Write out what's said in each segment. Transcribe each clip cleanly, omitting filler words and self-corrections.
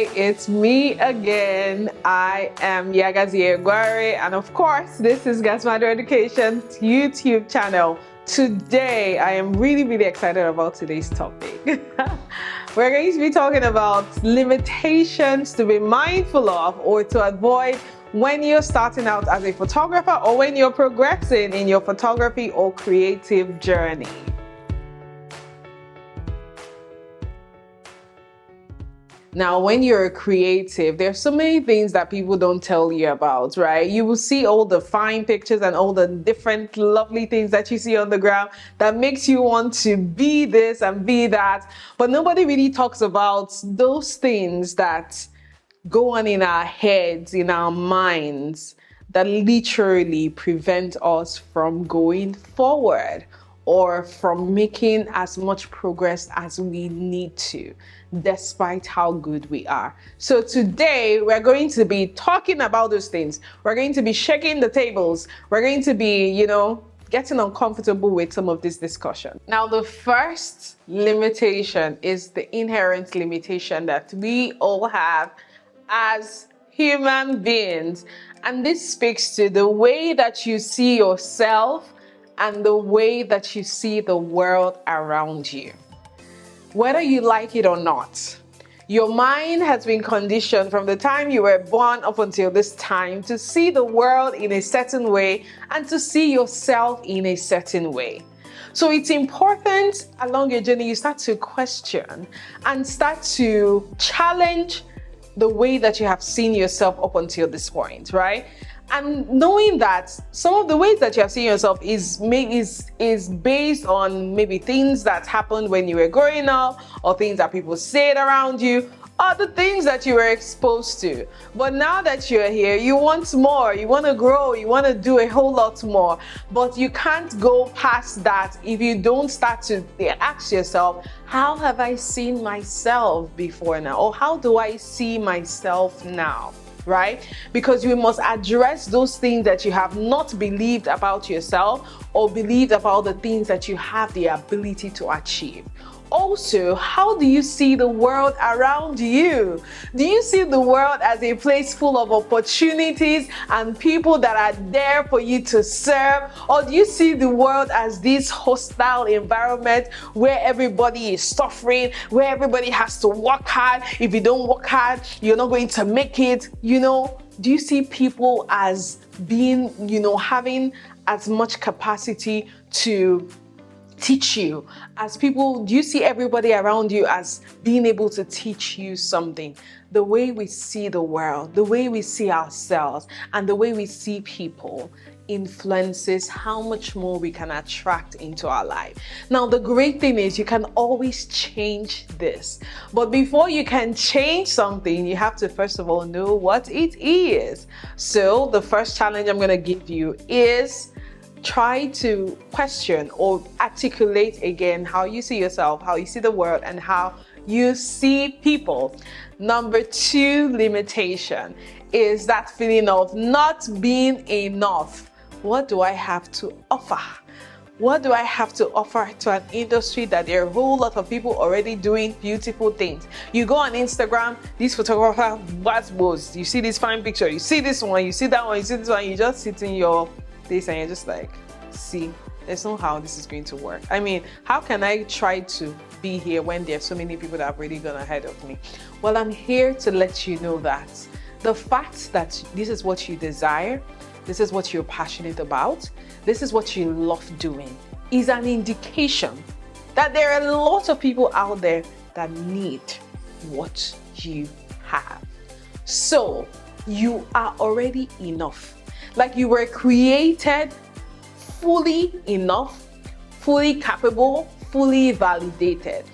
Hi, it's me again. I am Yagazie Gware, and of course, this is Gasmado Education's YouTube channel. Today, I am really excited about today's topic. We're going to be talking about limitations to be mindful of or to avoid when you're starting out as a photographer or when you're progressing in your photography or creative journey. Now, when you're a creative, there's so many things that people don't tell you about, right? You will see all the fine pictures and all the different lovely things that you see on the ground that makes you want to be this and be that. But nobody really talks about those things that go on in our heads, in our minds, that literally prevent us from going forward or from making as much progress as we need to, despite how good we are. So today we're going to be talking about those things. We're going to be shaking the tables. We're going to be, getting uncomfortable with some of this discussion. Now, the first limitation is the inherent limitation that we all have as human beings. And this speaks to the way that you see yourself and the way that you see the world around you. Whether you like it or not, your mind has been conditioned from the time you were born up until this time to see the world in a certain way and to see yourself in a certain way. So it's important along your journey you start to question and start to challenge the way that you have seen yourself up until this point, right? And knowing that some of the ways that you have seen yourself is based on maybe things that happened when you were growing up, or things that people said around you, or the things that you were exposed to. But now that you're here, you want more, you want to grow, you want to do a whole lot more. But you can't go past that if you don't start to ask yourself, how have I seen myself before now? Or how do I see myself now? Right? Because you must address those things that you have not believed about yourself or believed about the things that you have the ability to achieve. Also, how do you see the world around you? Do you see the world as a place full of opportunities and people that are there for you to serve? Or do you see the world as this hostile environment where everybody is suffering, where everybody has to work hard? If you don't work hard, you're not going to make it, Do you see people as being, having as much capacity to teach you? Do you see everybody around you as being able to teach you something? The way we see the world, the way we see ourselves, and the way we see people influences how much more we can attract into our life. Now, the great thing is you can always change this. But before you can change something, you have to first of all know what it is. So the first challenge I'm going to give you is try to question or articulate again how you see yourself, how you see the world, and how you see people. Number 2 limitation is that feeling of not being enough. What do I have to offer? What do I have to offer to an industry that there are a whole lot of people already doing beautiful things? You go on Instagram, these photographers, buzzwords, you see this fine picture, you see this one, you see that one, you see this one, you just sit in your place and you're just like, see, there's no how this is going to work. I mean, how can I try to be here when there's so many people that have already gone ahead of me? Well, I'm here to let you know that the fact that this is what you desire, this is what you're passionate about, this is what you love doing, is an indication that there are a lot of people out there that need what you have. So you are already enough. Like you were created fully enough, fully capable, fully validated.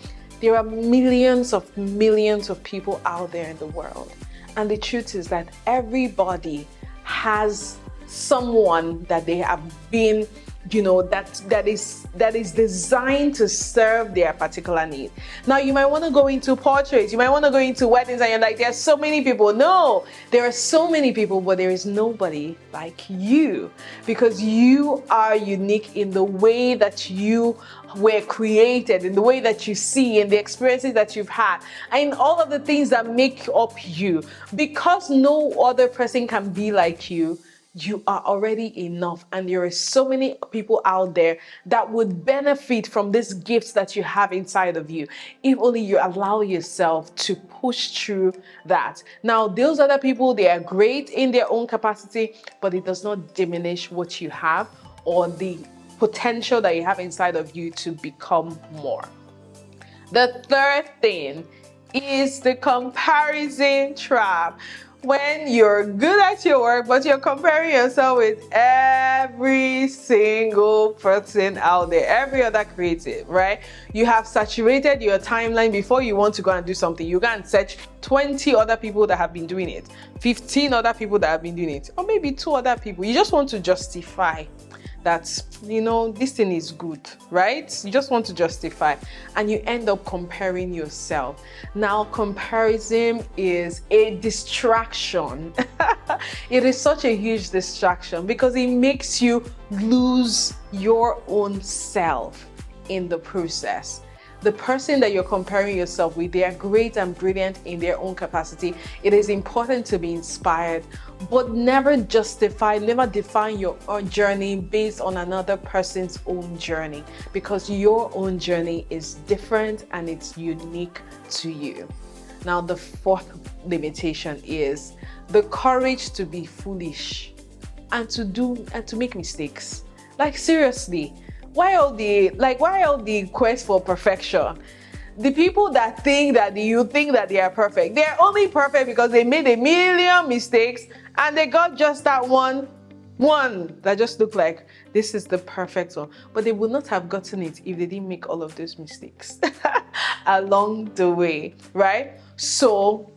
There are millions of people out there in the world. And the truth is that everybody has someone that they have been that is designed to serve their particular need. Now, you might want to go into portraits, you might want to go into weddings, and you're like, there's so many people. No, there are so many people, but there is nobody like you, because you are unique in the way that you were created, in the way that you see, in the experiences that you've had, and all of the things that make up you. Because no other person can be like you, you are already enough. And there are so many people out there that would benefit from these gifts that you have inside of you, if only you allow yourself to push through that. Now, those other people, they are great in their own capacity, but it does not diminish what you have or the potential that you have inside of you to become more. The third thing is the comparison trap. When you're good at your work, but you're comparing yourself with every single person out there, every other creative, right? You have saturated your timeline. Before you want to go and do something, you go and search 20 other people that have been doing it, 15 other people that have been doing it, or maybe 2 other people. You just want to justify that, this thing is good, right? You just want to justify, and you end up comparing yourself. Now, comparison is a distraction. It is such a huge distraction because it makes you lose your own self in the process. The person that you're comparing yourself with, they are great and brilliant in their own capacity. It is important to be inspired, but never define your own journey based on another person's own journey, because your own journey is different and it's unique to you. Now, the fourth limitation is the courage to be foolish and to make mistakes. Like, seriously. Why all the quest for perfection? The people that think that you think that they are perfect, they're only perfect because they made a million mistakes and they got just that one that just looked like this is the perfect one. But they would not have gotten it if they didn't make all of those mistakes along the way, right? So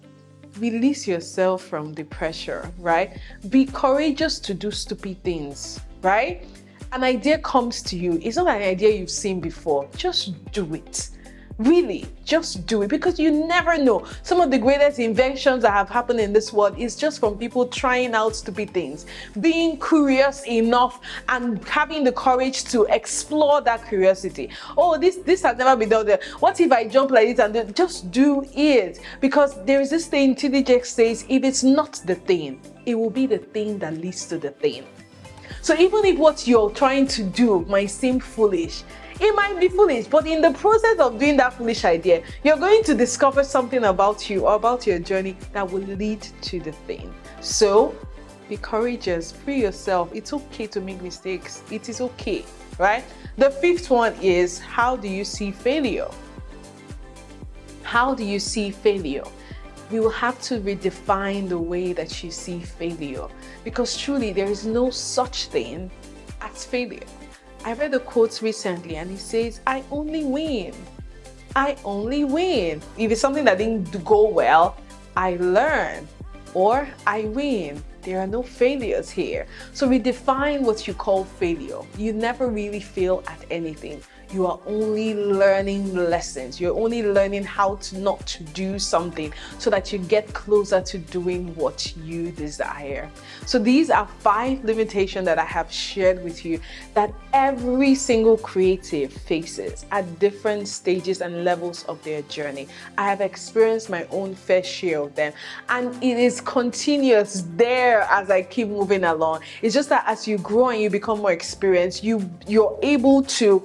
release yourself from the pressure, right? Be courageous to do stupid things, right? An idea comes to you. It's not an idea you've seen before. Just do it. Really, just do it, because you never know. Some of the greatest inventions that have happened in this world is just from people trying out stupid things, being curious enough and having the courage to explore that curiosity. Oh, this has never been done there. What if I jump like this and then just do it? Because there is this thing TD says, if it's not the thing, it will be the thing that leads to the thing. So even if what you're trying to do might seem foolish, it might be foolish, but in the process of doing that foolish idea, you're going to discover something about you or about your journey that will lead to the thing. So be courageous, free yourself. It's okay to make mistakes. It is okay, right? The fifth one is, how do you see failure? How do you see failure? You will have to redefine the way that you see failure, because truly there is no such thing as failure. I read a quote recently and it says, I only win. I only win. If it's something that didn't go well, I learn, or I win. There are no failures here. So redefine what you call failure. You never really fail at anything. You are only learning lessons. You're only learning how to not to do something so that you get closer to doing what you desire. So these are 5 limitations that I have shared with you that every single creative faces at different stages and levels of their journey. I have experienced my own fair share of them, and it is continuous there as I keep moving along. It's just that as you grow and you become more experienced, you're able to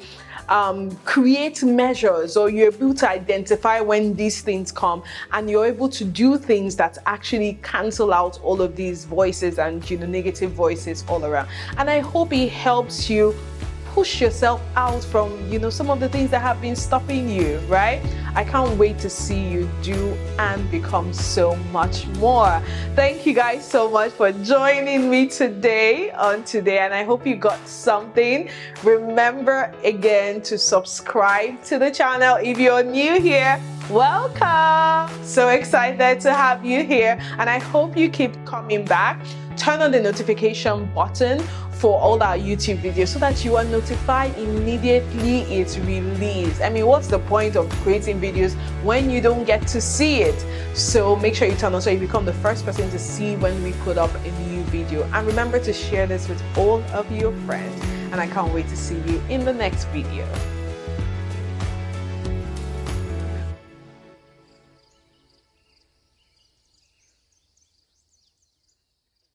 create measures, or you're able to identify when these things come, and you're able to do things that actually cancel out all of these voices and negative voices all around. And I hope it helps you push yourself out from some of the things that have been stopping you, right? I can't wait to see you do and become so much more. Thank you guys so much for joining me today, and I hope you got something. Remember again to subscribe to the channel. If you're new here, welcome. So excited to have you here, and I hope you keep coming back. Turn on the notification button for all our YouTube videos so that you are notified immediately it's released. I mean, what's the point of creating videos when you don't get to see it? So make sure you turn on so you become the first person to see when we put up a new video. And remember to share this with all of your friends. And I can't wait to see you in the next video.